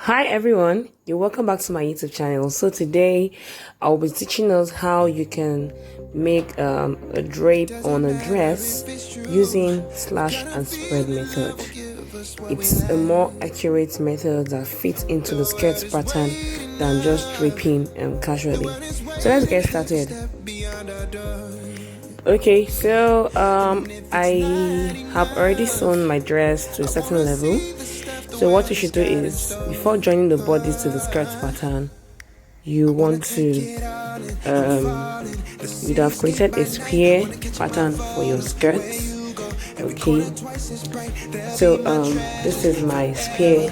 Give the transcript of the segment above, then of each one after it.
Hi everyone, you're welcome back to my YouTube channel. So today I'll be teaching us how you can make a drape on a dress using slash and spread method. It's a more accurate method that fits into the skirt pattern than just draping casually. So let's get started. Okay, so I have already sewn my dress to a certain level. So what you should do is, before joining the bodies to the skirt pattern, you want to you'd have created a square pattern for your skirt. Okay, so this is my square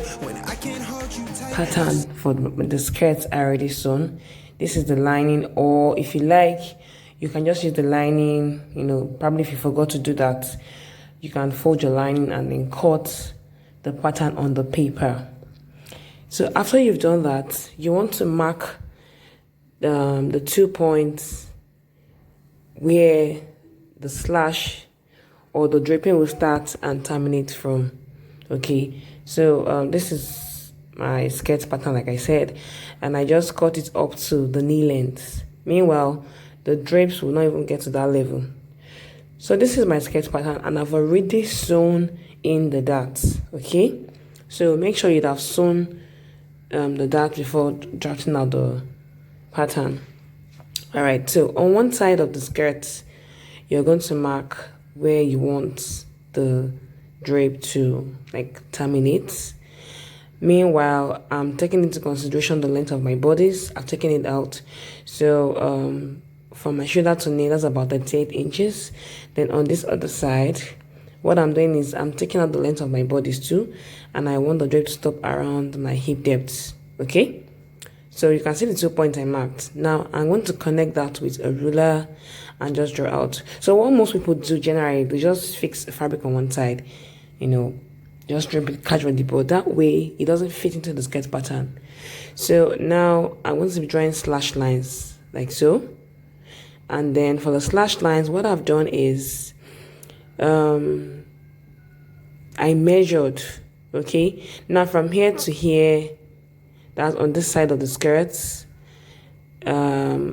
pattern for the skirts I already sewn. This is the lining, or if you like, you can just use the lining. Probably if you forgot to do that, you can fold your lining and then cut the pattern on the paper. So after you've done that, you want to mark the 2 points where the slash or the draping will start and terminate from. Okay, so this is my skirt pattern, like I said, and I just cut it up to the knee length. Meanwhile, the drapes will not even get to that level. So this is my skirt pattern, and I've already sewn in the darts. Okay, so make sure you have sewn the dart before drafting out the pattern. All right, so on one side of the skirt, you're going to mark where you want the drape to terminate. Meanwhile, I'm taking into consideration the length of my bodice. I've taken it out. So from my shoulder to knee, that's about 38 inches. Then on this other side, what I'm doing is I'm taking out the length of my bodice too, and I want the drape to stop around my hip depth. Okay, so you can see the 2 points I marked. Now I'm going to connect that with a ruler and just draw out. So what most people do generally, they just fix the fabric on one side, just drape it casually, but that way it doesn't fit into the skirt pattern. So now I'm going to be drawing slash lines like so. And then for the slash lines, what I've done is I measured. Okay, now from here to here, that's on this side of the skirts, I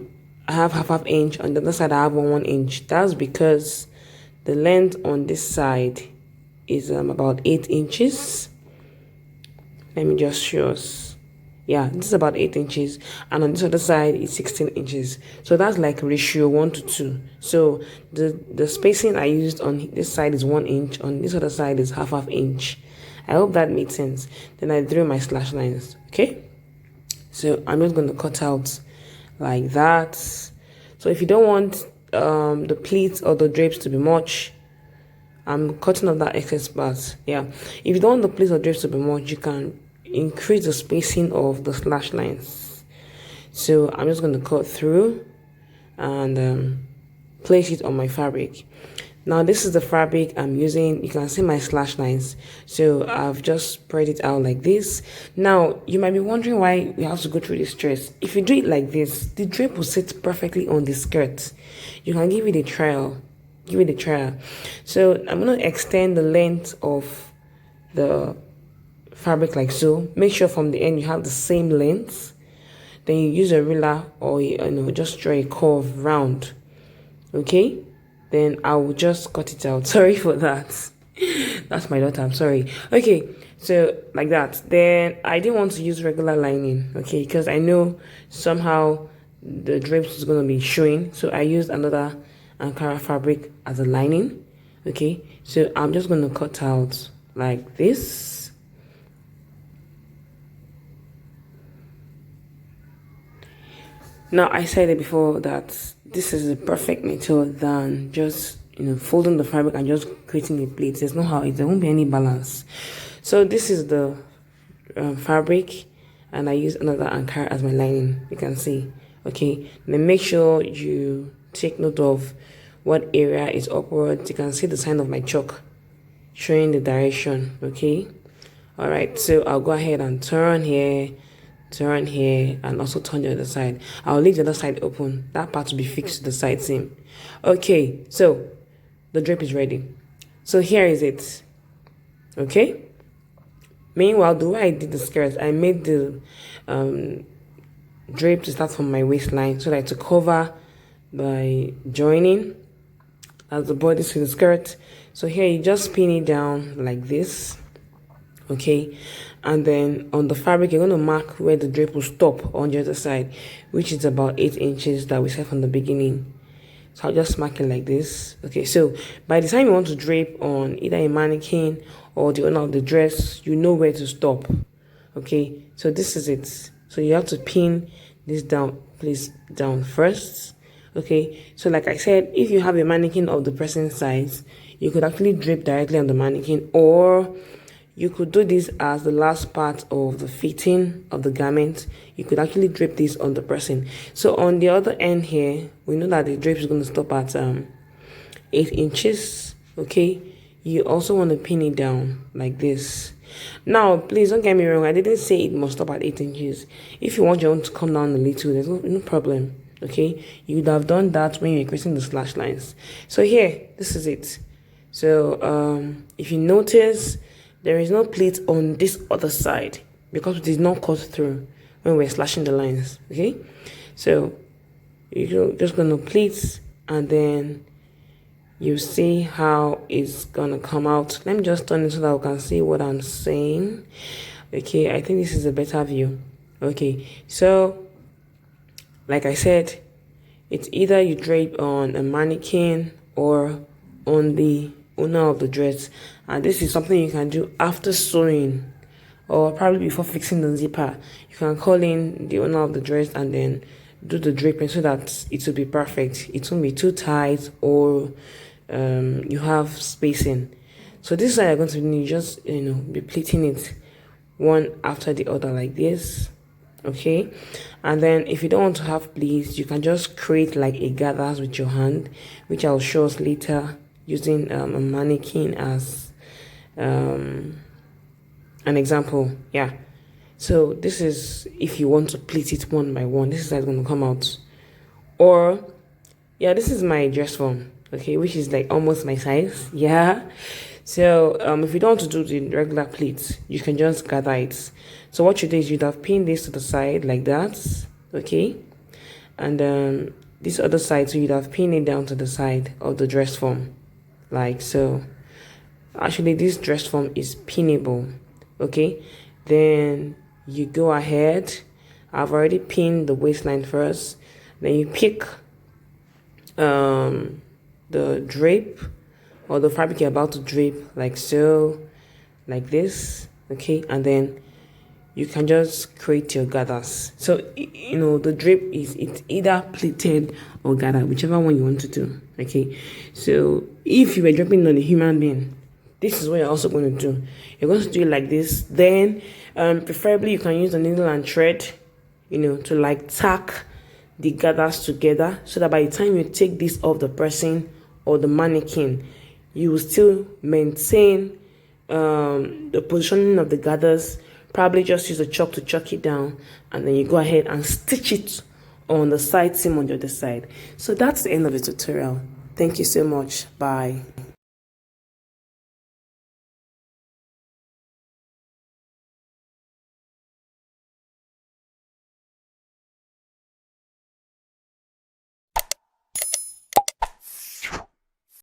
have half inch. On the other side I have 1 inch. That's because the length on this side is about 8 inches. Let me just show us. Yeah, this is about 8 inches, and on this other side is 16 inches. So that's like ratio 1 to 2. So the spacing I used on this side is 1 inch, on this other side is half inch. I hope that made sense. Then I drew my slash lines. Okay, so I'm just going to cut out like that. So if you don't want the pleats or the drapes to be much, I'm cutting off that excess part. Yeah, if you don't want the pleats or drapes to be much, you can increase the spacing of the slash lines. So I'm just going to cut through and place it on my fabric. Now this is the fabric I'm using. You can see my slash lines. So I've just spread it out like this. Now you might be wondering why we have to go through this dress. If you do it like this, the drape will sit perfectly on the skirt. You can give it a trial. Give it a trial. So I'm going to extend the length of the fabric like so. Make sure from the end you have the same length. Then you use a ruler or just draw a curve round. Okay, then I will just cut it out. Sorry for that. That's my daughter, I'm sorry. Okay, so like that. Then I didn't want to use regular lining, okay, because I know somehow the drapes is going to be showing. So I used another Ankara fabric as a lining. Okay, so I'm just going to cut out like this. Now, I said it before that this is a perfect method than just, folding the fabric and just creating a plate. There's no how, there won't be any balance. So this is the fabric, and I use another Ankara as my lining. You can see. Okay, then make sure you take note of what area is upwards. You can see the sign of my chalk showing the direction. Okay, all right, so I'll go ahead and turn here, and also turn the other side. I'll leave the other side open. That part will be fixed to the side seam. Okay, so the drape is ready. So here is it. Okay, Meanwhile, the way I did the skirt, I made the drape to start from my waistline so that to cover by joining as the body to the skirt. So here you just pin it down like this, okay, and then on the fabric you're going to mark where the drape will stop on the other side, which is about 8 inches that we said from the beginning. So I'll just mark it like this. Okay, so by the time you want to drape on either a mannequin or the owner of the dress, you know where to stop. Okay, so this is it. So you have to pin this down, place down first. Okay, so like I said, if you have a mannequin of the person's size, you could actually drape directly on the mannequin, or you could do this as the last part of the fitting of the garment. You could actually drape this on the person. So on the other end here, we know that the drape is going to stop at 8 inches. Okay, you also want to pin it down like this. Now, please don't get me wrong. I didn't say it must stop at 8 inches. If you want your own to come down a little, there's no problem. Okay, you would have done that when you're creating the slash lines. So here, this is it. So if you notice, there is no pleat on this other side because it is not cut through when we're slashing the lines. Okay, so you're just gonna pleat, and then you see how it's gonna come out. Let me just turn it so that we can see what I'm saying. Okay, I think this is a better view. Okay, so like I said, it's either you drape on a mannequin or on the owner of the dress, and this is something you can do after sewing or probably before fixing the zipper. You can call in the owner of the dress and then do the draping so that it will be perfect. It won't be too tight, or you have spacing. So this is how you're going to do. You just be pleating it one after the other like this. Okay, and then if you don't want to have pleats, you can just create like a gathers with your hand, which I'll show us later, using a mannequin as an example. Yeah, so this is if you want to pleat it one by one. This is how it's going to come out. Or yeah, this is my dress form, okay, which is like almost my size. Yeah, so if you don't want to do the regular pleats, you can just gather it. So what you do is you'd have pinned this to the side like that, okay, and this other side, so you'd have pinned it down to the side of the dress form like so. Actually, this dress form is pinnable. Okay, then you go ahead. I've already pinned the waistline first. Then you pick the drape or the fabric you're about to drape like so, like this. Okay, and then you can just create your gathers. So the drape it's either pleated or gathered, whichever one you want to do. Okay, so if you were draping on a human being, this is what you're also going to do. You're going to do it like this. Then preferably you can use a needle and thread, to like tack the gathers together, so that by the time you take this off the person or the mannequin, you will still maintain the positioning of the gathers. Probably just use a chalk to chalk it down, and then you go ahead and stitch it on the side seam on the other side. So that's the end of the tutorial. Thank you so much. Bye.